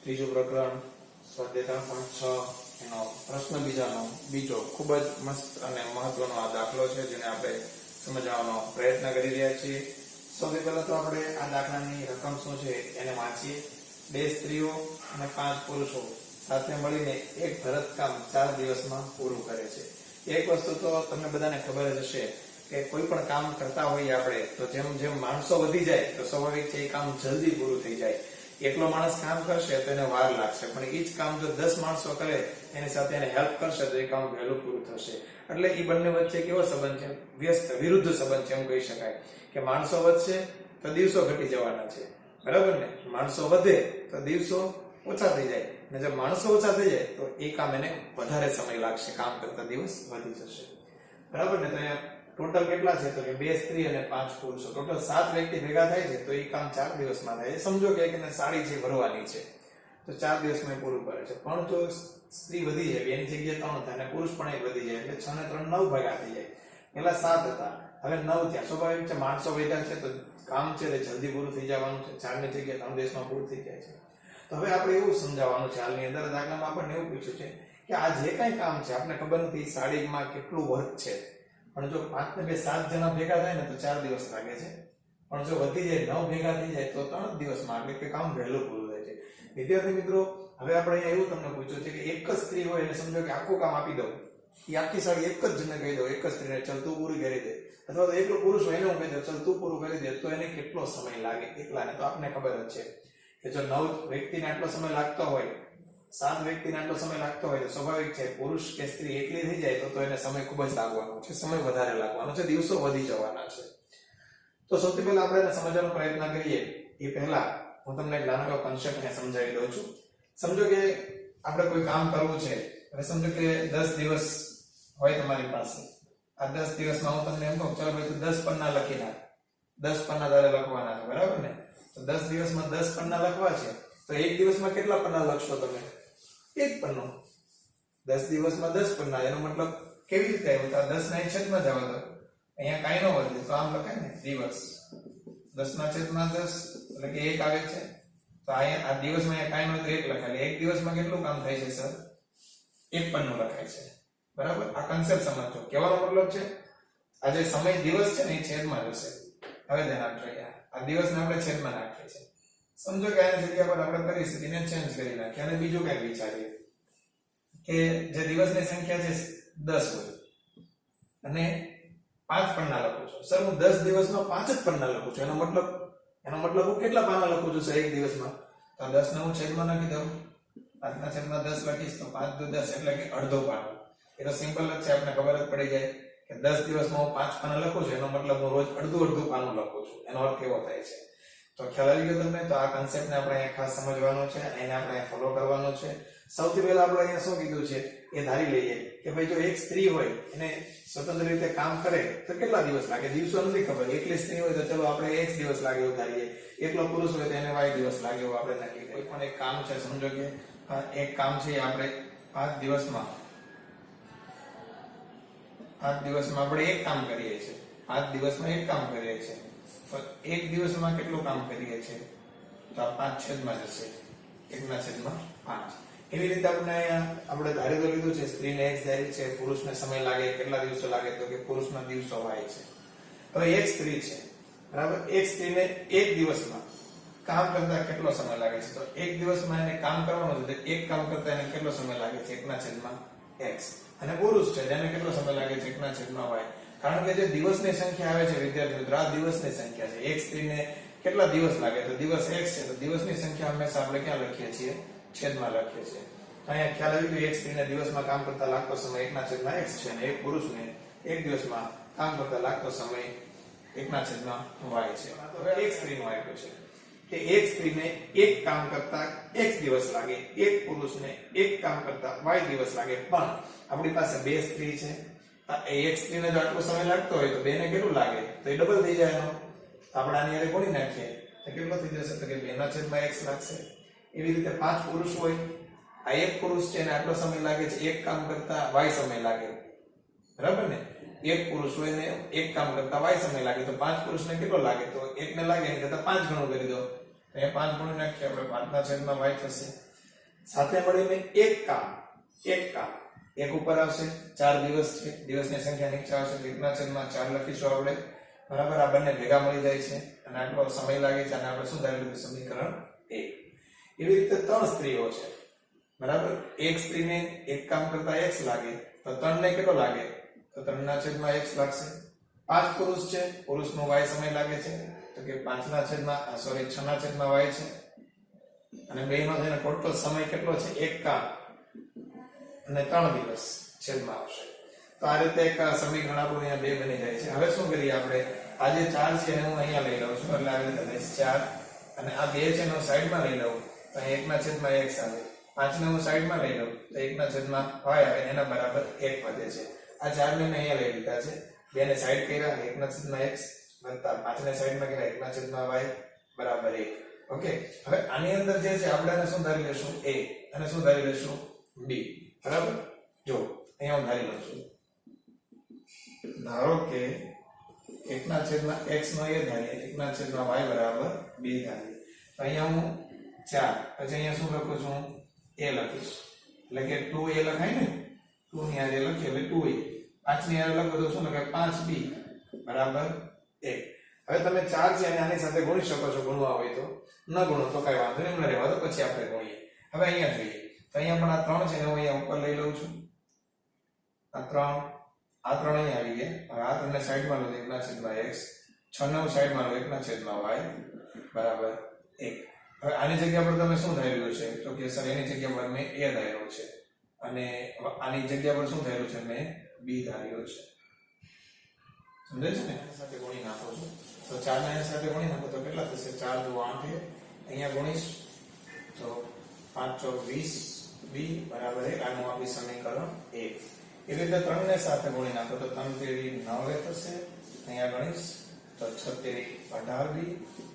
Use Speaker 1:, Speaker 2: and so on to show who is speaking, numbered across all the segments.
Speaker 1: ત્રીજું પ્રકરણ સ્વાધ્યાય 3.6 એનો પ્રશ્ન બીજો ખૂબ જ મસ્ત અને મહત્વનો આ દાખલો છે જેને આપણે સમજવાનો પ્રયત્ન કરી રહ્યા છીએ। સૌથી પહેલા તો આપણે આ દાખલાની રકમ શું છે એને વાંચીએ। 2 સ્ત્રીઓ અને 5 પુરુષો સાથે મળીને એક ભરતકામ 4 દિવસમાં પૂરું કરે છે। એક વસ્તુ તો તમને બધાને ખબર જ હશે કે કોઈ પણ કામ કરતા હોઈએ આપણે તો જેમ જેમ માણસો વધી જાય તો સ્વાભાવિક છે એ કામ જલ્દી પૂરું થઈ જાય। એકલો માણસ કામ કરશે તો એને વાર લાગશે, પણ એ જ કામ જો 10 માણસો કરે એની સાથે એને હેલ્પ કરશે તો એ કામ વહેલું પૂરું થશે। એટલે એ બંને વચ્ચે કેવો સંબંધ છે? વ્યસ્ત વિરુદ્ધ સંબંધ છે એમ કહી શકાય કે માણસો વધશે તો દિવસો ઘટી જવાના છે, બરાબર ને? માણસો વધે તો દિવસો ઓછા થઈ જાય, અને જો માણસો ઓછા થઈ જાય તો એ કામ એને વધારે સમય લાગશે, કામ કરતા દિવસ વધી જશે, બરાબર ને? તો અહીંયા ટોટલ કેટલા છે તો કે 2 સ્ત્રી અને 5 પુરુષો, ટોટલ 7 વ્યક્તિ ભેગા થાય છે તો એ કામ 4 દિવસમાં થાય છે। સમજો કે એકને સાડી છે ભરવાની છે તો 4 દિવસમાં એ પૂરું કરે છે, પણ જો સ્ત્રી વધી જાય એની જગ્યાએ 3 થાય અને પુરુષ પણ એક વધી જાય એટલે 6 ને 3 9 ભેગા થઈ જાય। પેલા 7 હતા, હવે 9 થયા। સ્વાભાવિક છે માણસો વધ્યા છે તો કામ છે તે જલ્દી પૂરું થઈ જવાનું છે, 4 ની જગ્યાએ 3 દિવસમાં પૂરું થઈ જાય છે। તો હવે આપણે એવું સમજાવવાનું છે, હાલની અંદર દાખલામાં આપણને એવું પૂછ્યું છે કે આ જે કઈ કામ છે આપણે ખબર નથી સાડીમાં કેટલું વર્ક છે, પણ જો 5 ને 2 7 જણા ભેગા થાય ને તો 4 દિવસ લાગે છે, પણ જો વધી જાય 9 ભેગા થઈ જાય તો 3 દિવસમાં, એટલે કે કામ વહેલું પૂરું થાય છે। વિદ્યાર્થી મિત્રો, હવે આપણે અહીંયા એવું તમને પૂછ્યું છે કે એક જ સ્ત્રી હોય અને સમજો કે આખું કામ આપી દઉં, એ આખી સાડી એક જ જણને કહી દઉં, એક જ સ્ત્રીને ચલ તું પૂરી કરી દે, અથવા તો એકલો પુરુષ હોય એને હું કહી દઉં ચલ તું પૂરું કરી દે, તો એને કેટલો સમય લાગે એકલાને? તો આપને ખબર જ છે કે જો 9 વ્યક્તિને આટલો સમય લાગતો હોય, 7 વ્યક્તિને આટલો સમય લાગતો હોય તો સ્વાભાવિક છે પુરુષ કે સ્ત્રી એકલી થઈ જાય તો એને સમય ખૂબ જ લાગવાનો છે, સમય વધારે લાગવાનો છે, દિવસો વધી જવાના છે। તો સૌથી પહેલા આપણે એને સમજવાનો પ્રયત્ન કરીએ એ પહેલા હું તમને એક નાનો કન્સેપ્ટ ને સમજાવી દઉં છું। સમજો કે આપણે કોઈ કામ કરવું છે, હવે સમજો કે 10 દિવસ હોય તમારી પાસે, આ 10 દિવસમાં હું તમને એમ કહું ચાલો ભાઈ તું 10 પન્ના લખી નાખ, 10 પન્ના તારે લખવાના છે, બરાબર ને? તો 10 દિવસમાં 10 પન્ના લખવા છે તો એક દિવસમાં કેટલા પન્ના લખશો તમે? એક પન્નો। 10 દિવસમાં 10 પન્ના, એનો મતલબ કેવી રીતે આવ્યો? તો 10 ના છેદમાં જવા દો, અહીંયા કાઈ ન વધે તો આમ લખાય ને દિવસ, 10 ના છેદમાં 10 એટલે કે 1 આવે છે, તો અહીંયા આ દિવસમાં અહીંયા કાઈ ન વધે 1 લખાય, એક દિવસમાં કેટલું કામ થાય છે સર? 1 પન્નું લખાય છે, બરાબર? આ કન્સેપ્ટ સમજો, કહેવાનો મતલબ છે આ જે સમય દિવસ છે ને એ છેદમાં જશે। હવે ધ્યાન આપજો, આ દિવસને આપણે છેદમાં નાખીએ છીએ, સમજો કે આની જગ્યા પર આપણે પરિસ્થિતિને ચેન્જ કરી નાખીએ અને બીજું કંઈક વિચારીએ કે જે દિવસની સંખ્યા છે 10 હોય અને 5 પન્ના લખું છું, સર હું 10 દિવસમાં 5 જ પન્ના લખું છું, એનો મતલબ હું કેટલા પાના લખું છું સર એક દિવસમાં? તો 10 ને હું છેદમાં નાખી દઉં, 5 ના છેદમાં 10 લખીશ તો 5 દુ 10 એટલે કે અડધો પાનો। એ તો સિમ્પલ જ છે, આપણે ખબર જ પડી જાય કે 10 દિવસમાં હું 5 પાના લખું છું, એનો મતલબ હું રોજ અડધું પાનું લખું છું, એનો અર્થ એવો થાય છે। તો ખ્યાલ આવી ગયો તમને? તો આ કન્સેપ્ટને આપણે અહીંયા ખાસ સમજવાનો છે, એને આપણે ફોલો કરવાનો છે। સૌથી પહેલા આપણે અહીંયા શું કીધું છે એ ધારી લઈએ કે ભાઈ જો એક સ્ત્રી હોય એને સ્વતંત્ર રીતે કામ કરે તો કેટલા દિવસ લાગે? દિવસો નથી ખબર, એકલી સ્ત્રી હોય તો ચલો આપણે x દિવસ લાગે એવું ધારીએ, એકલો પુરુષ હોય તો એને y દિવસ લાગે એવું આપણે નક્કી કરીએ। કોઈ પણ એક કામ છે, સમજો કે એક કામ છે આપણે 5 દિવસમાં આપણે એક કામ કરીએ છીએ, 5 દિવસમાં એક કામ કરીએ છીએ, તો એક દિવસમાં કેટલું કામ કરીએ છીએ? તો આ 5 છેદમાં જશે, 1/5। એવી રીતે આપણે ધારી તો લીધું છે, સ્ત્રીને x ધારી છે, પુરુષને સમય લાગે કેટલા દિવસો લાગે તો કે પુરુષના દિવસો y છે। હવે એક સ્ત્રી છે, બરાબર? એક સ્ત્રીને એક દિવસમાં કામ કરતા કેટલો સમય લાગે છે? તો એક દિવસમાં એને કામ કરવાનું છે, એક કામ કરતા એને કેટલો સમય લાગે છે? 1/x। અને પુરુષ છે જેને કેટલો સમય લાગે છે? 1/y। કારણ કે જે દિવસની સંખ્યા આવે છે વિદ્યાર્થી મિત્રો, આ દિવસની સંખ્યા છે, એક સ્ત્રીને કેટલા દિવસ લાગે તો દિવસ x છે, તો દિવસની સંખ્યા હંમેશા આપણે ક્યાં લખીએ છીએ? છેદમાં લખીએ છીએ। અહીંયા ખ્યાલ આવી ગયો, એક સ્ત્રીને દિવસમાં કામ કરતા લાગતો સમય 1/x છે અને એક પુરુષને એક દિવસમાં કામ કરતા લાગતો સમય 1/y છે। તો હવે એક સ્ત્રીનું આપ્યું છે કે એક સ્ત્રીને એક કામ કરતા x દિવસ લાગે, એક પુરુષને એક કામ કરતા y દિવસ લાગે, પણ આપણી પાસે 2 સ્ત્રી છે, એક સ્ત્રીને જો આટલો સમય લાગતો હોય તો 2 ને કેટલું લાગે? તો એ ડબલ થઈ જાય એનો, આપણે આની હારે કોની નાખીએ તો કેટલો થઈ જશે? તો કે 2/x લાગશે। એવી રીતે 5 પુરુષ હોય, આ એક પુરુષ છે ને આટલો સમય લાગે છે, એક કામ કરતા y સમય લાગે, બરાબર ને? એક પુરુષ હોય ને એક કામ કરતા y સમય લાગે, તો 5 પુરુષને કેટલો લાગે? તો 1 ને લાગે એની કરતા 5 ગણું કરી દો, અહીંયા 5 ગણું નાખીએ આપણે, 5/y થશે। સાથે મળીને એક કામ એક ઉપર આવશે 4 દિવસ છે દિવસની સંખ્યા નીચે આવશે તો 1/4 લખીશું આપણે બરાબર આ બંને ભેગા મળી જાય છે અને આટલો સમય લાગે છે અને આપણે શું ધારી લીધું સમીકરણ 1 એવી રીતે 3 સ્ત્રીઓ છે બરાબર એક સ્ત્રીને એક કામ કરતા x લાગે તો 3 ને કેટલો લાગે તો 3/x લાગશે 5 પુરુષ છે પુરુષનો y સમય લાગે છે તો કે 6/y છે અને બેયનો થઈને ટોટલ સમય કેટલો છે એક કામ અને 3 દિવસ છેદમાં આવશે તો આ રીતે એક સમીકરણ આપણું અહીંયા 2 બની જાય છે હવે શું કરીએ આપણે આ જે 4 છે એને હું અહીંયા લઈ લઉં છું એટલે આવી રીતે 4 અને આ 2 છે એનો સાઈડમાં લઈ લઉં તો અહીંયા 1/x આવે 5 ને હું સાઈડમાં લઈ લઉં તો 1/y આવે એના બરાબર 1 વધે છે આ 4 ને મેં અહીંયા લઈ લીધા છે 2 ને સાઈડ કર્યા 1/x વત્તા 5 ને સાઈડમાં કર્યા 1/y બરાબર 1 ઓકે હવે આની અંદર જે છે આપણે એને શું ધારી લેશું a અને શું ધારી લેશું b બરાબર જો અહીંયા હું ધારી લઉં છું ધારો કે 1/x નો a ધારીએ 1/y બરાબર b ધારીએ તો અહીંયા હું 4 પછી અહીંયા શું લખું છું a લખીશ એટલે કે 2a લખાય ને 2 ની આરે લખીએ એટલે 2a 5 ની આરે લખો તો શું લખાય 5b બરાબર 1 હવે તમે 4 છે અને આની સાથે ગુણી શકો છો ગુણવા હોય તો ન ગુણો તો કઈ વાંધો નહીં એમને રહેવા દો પછી આપણે ગુણીએ હવે અહીંયા જોઈએ તો અહીંયા પણ આ 3 છે ને હું અહીંયા ઉપર લઈ લઉં છું આ 3 અહીંયા આવી ગયા હવે આ 3 ને સાઈડમાં લો 1/x 6 ને સાઈડમાં લો 1/y બરાબર 1 હવે આની જગ્યા પર તમે શું ધાર્યું છે તો કે સર એની જગ્યા પર મેં a ધાર્યો છે અને આની જગ્યા પર શું ધાર્યું છે મેં b ધાર્યો છે સમજે છે ને સાથે ગુણી નાખો છો તો 4 ને સાથે ગુણી નાખો તો કેટલા થશે 4 * 2 8 અહીંયા ગુણીશ તો 5 * 20 b બરાબર 1 આનું આપી સમીકરણ 1 એવી રીતે 3 ને સાથે ગુણી નાખો તો 3 * 3 9 થશે અહીંયા ગણીશ તો 6 * 3 18b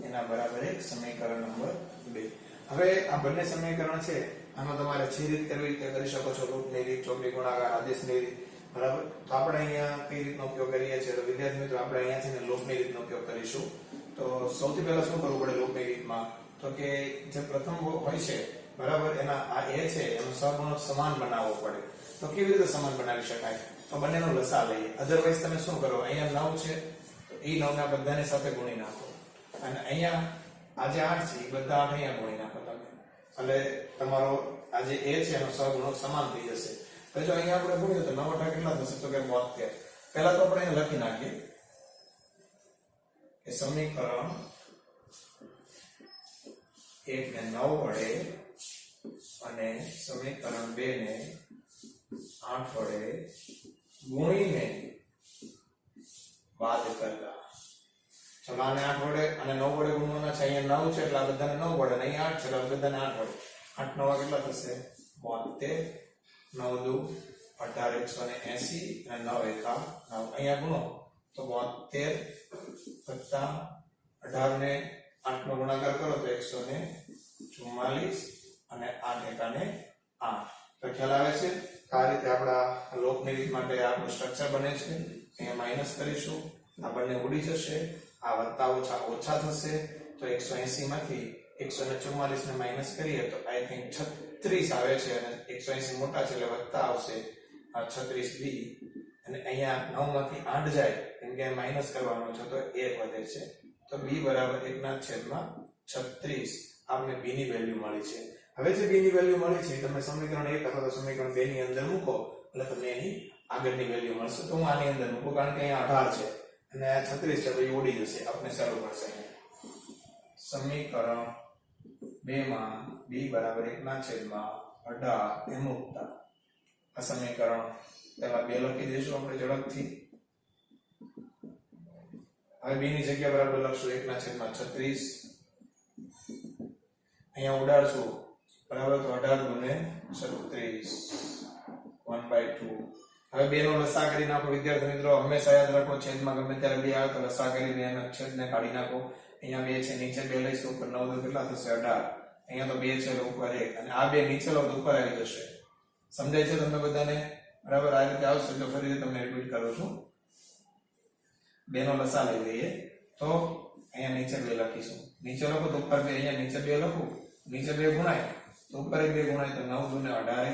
Speaker 1: એના બરાબર 1 સમીકરણ નંબર 2 હવે આ બંને સમીકરણ છે આમાં તમારે જે રીત કરવી રીતે કરી શકો છો રૂપની રીત ચોકડી ગુણાકાર આદેશની રીત બરાબર તો આપણે અહીંયા કઈ રીતનો ઉપયોગ કરીએ છીએ તો વિદ્યાર્થી મિત્રો આપણે અહીંયા છે ને લોપની રીતનો ઉપયોગ કરીશું તો સૌથી પહેલા શું કરવું પડે લોપની રીતમાં તો કે જે પ્રથમ હોય છે બરાબર એના આ a છે એનો સહગુણક સમાન બનાવવો પડે તો કેવી રીતે સમાન બનાવી શકાય તો બંનેનો લસા લઈએ અધરવાઇઝ તમે શું કરો અહીંયા 9 છે તો એ 9 ના બધાની સાથે ગુણી નાખો અને અહીંયા આ જે 8 છે એ બધા 8 અહીંયા ગુણી નાખો તમે એટલે તમારો આ જે a છે એનો સહગુણક સમાન થઈ જશે તો જો અહીંયા આપણે ગુણીએ તો 9 * કેટલા થશે તો કે 72 પહેલા તો આપણે અહીંયા લખી નાખીએ કે સમીકરણ 1 ને 9 વડે અને સમીકરણ 2 ને 8 વડે ગુણીને બાદ કરતા ચલો આને 8 વડે અને 9 વડે ગુણવાના છે અહીંયા 9 છે એટલે આ બધાને 9 વડે અને અહીંયા 8 છે એટલે આ બધાને 8 વડે 8 9 કેટલા થશે 72 9 * 2 18 180 અને 9 * 1 9 અહીંયા ગુણો તો 72 વત્તા 18 ને 8 નો ગુણાકાર કરો તો 144 અને 8 એકાને 8 તો ખ્યાલ આવે છે આ રીતે આપણા લોપની રીત માટે આપણું સ્ટ્રક્ચર બને છે અહીંયા માઈનસ કરીશું આ બંને ઉડી જશે આ વત્તા ઓછા ઓછા થશે તો 180 માંથી 144 ને માઈનસ કરીએ તો આઈ થિંક 36 આવે છે અને 180 મોટા છે એટલે વત્તા આવશે આ 36b અને અહીંયા 9 માંથી 8 જાય કેમ કે માઈનસ કરવાનો છે તો 1 વધે છે તો b બરાબર 1/36 આપણે b ની વેલ્યુ મળી છે હવે જે b ની વેલ્યુ મળી છે તમે સમીકરણ 1 અથવા તો સમીકરણ 2 ની અંદર મૂકો એટલે તમને એની આગળની વેલ્યુ મળશે તો હું આની અંદર મૂકું કારણ કે અહીંયા 18 છે અને આ 36 છે તો એ ઉડી જશે આપણે સારું પડશે સમીકરણ 2 માં b બરાબર 1/18 એ મૂકતા આ સમીકરણ પહેલા 2 લખી દઈશું આપણે ઝડપથી હવે b ની જગ્યા પર આપણે લખશું 1/36 અહીંયા ઉડાડશું બરાબર તો 18 * 36 1/2 હવે 2 નો લસા કરી નાખો વિદ્યાર્થી મિત્રો હંમેશા યાદ રાખો છેદમાં ગમે ત્યારે 2 આવે તો લસા કરી 2 ના છેદને કાઢી નાખો અહીંયા 2 છે નીચે 2 લઈશું ઉપર 9 તો કેટલા થશે 18 અહીંયા તો 2 છે ઉપર 1 અને આ 2 નીચે લો તો ઉપર આવી જશે સમજાય છે તમને બધાને બરાબર આ રીતે આવશે તો ફરીથી તમને રિપીટ કરું છું 2 નો લસા લઈ લઈએ તો અહીંયા નીચે 2 લખીશું નીચે લખો તો ઉપર 2 અહીંયા નીચે 2 લખો નીચે 2 ગુણાય તો તો ઉપર 2 ગુણાય તો 9 દુ ને 18.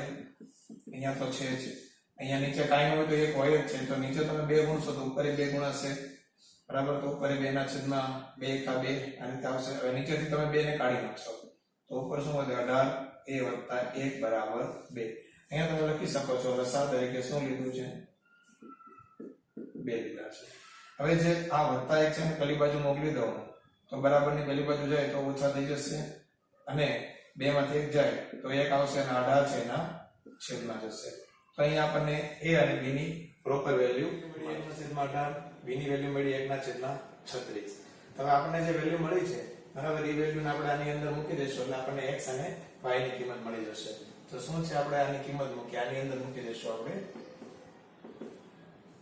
Speaker 1: અહીંયા તો છે જ, અહીંયા નીચે કાંઈ ન હોય તો એક હોય જ છે, તો નીચે તમે 2 ગુણશો તો ઉપર 2 ગુણાશે, બરાબર. તો ઉપર 2 ના છેદમાં 2 કા 2 આ રીતે આવશે. હવે નીચેથી તમે 2 ને કાઢી નાખશો તો ઉપર શું વધે 18a + 1 બરાબર 2. અહીંયા તમે લખી શકો છો લસા તરીકે શું લીધું છે 2 લીધા છે. હવે જે આ વત્તા 1 છે ને પેલી બાજુ મોકલી દઉં તો બરાબરની પેલી બાજુ જાય તો ઓછા થઈ જશે, અને 2 માંથી 1 જાય તો 1 આવશે અને 18 છે એના છેદમાં જશે. તો અહીંયા આપણને a અને b ની પ્રોપર વેલ્યુ 1/18, b ની વેલ્યુ મળી 1/36. હવે આપણને જે વેલ્યુ મળી છે બરાબર એ વેલ્યુને આપણે આની અંદર મૂકી દઈશું એટલે આપણને x અને y ની કિંમત મળી જશે. તો શું છે આપણે આની કિંમત મૂકી આની અંદર મૂકી દઈશું આપણે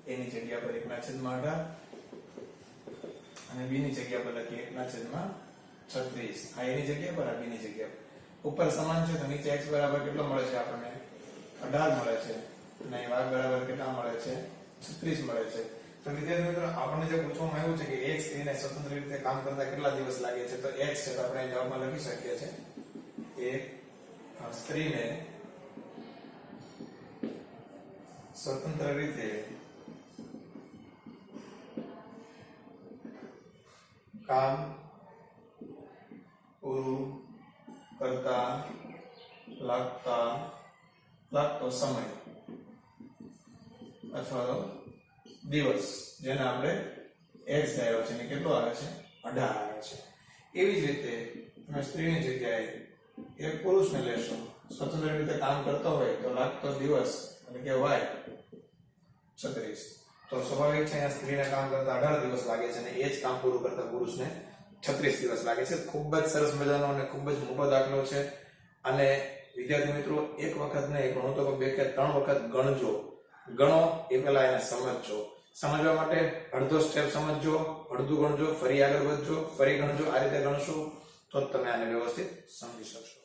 Speaker 1: a ની જગ્યા પર 1/18 અને b ની જગ્યા પર લખીએ 1/36. આ a ની જગ્યા પર આ b ની જગ્યા પર ઉપર સમાન છે તો નીચે x બરાબર કેટલો મળે છે આપણને 18 મળે છે અને y બરાબર કેટલા મળે છે 36 મળે છે. તો વિદ્યાર્થી મિત્રો આપણને જે પૂછવામાં આવ્યું છે કે એક સ્ત્રીને સ્વતંત્ર રીતે કામ કરતા કેટલા દિવસ લાગે છે, તો x છે તો આપણે જવાબમાં લખી શકીએ છીએ એક સ્ત્રીને સ્વતંત્ર રીતે કામ પૂરું કરતા લાગતો સમય અથવા તો દિવસ જેને આપણે x ધાર્યો છે ને કેટલો આવે છે 18 આવે છે. એવી જ રીતે તમે સ્ત્રીની જગ્યાએ એક પુરુષને લેશો સ્વતંત્ર રીતે કામ કરતો હોય તો લાગતો દિવસ એટલે કે y 36. તો સ્વાભાવિક છે અહીંયા સ્ત્રીને કામ કરતા 18 દિવસ લાગે છે અને એ જ કામ પૂરું કરતા પુરુષને 36 દિવસ લાગે છે. ખૂબ જ સરસ મજાનો અને ખૂબ જ મોટો દાખલો છે. અને વિદ્યાર્થી મિત્રો એક વખત નહીં પણ હું તો 2 કે 3 વખત ગણો એ પહેલા એને સમજજો. સમજવા માટે અડધો સ્ટેપ સમજજો, અડધું ગણજો, ફરી આગળ વધજો, ફરી ગણજો. આ રીતે ગણશો તો જ તમે આને વ્યવસ્થિત સમજી શકશો.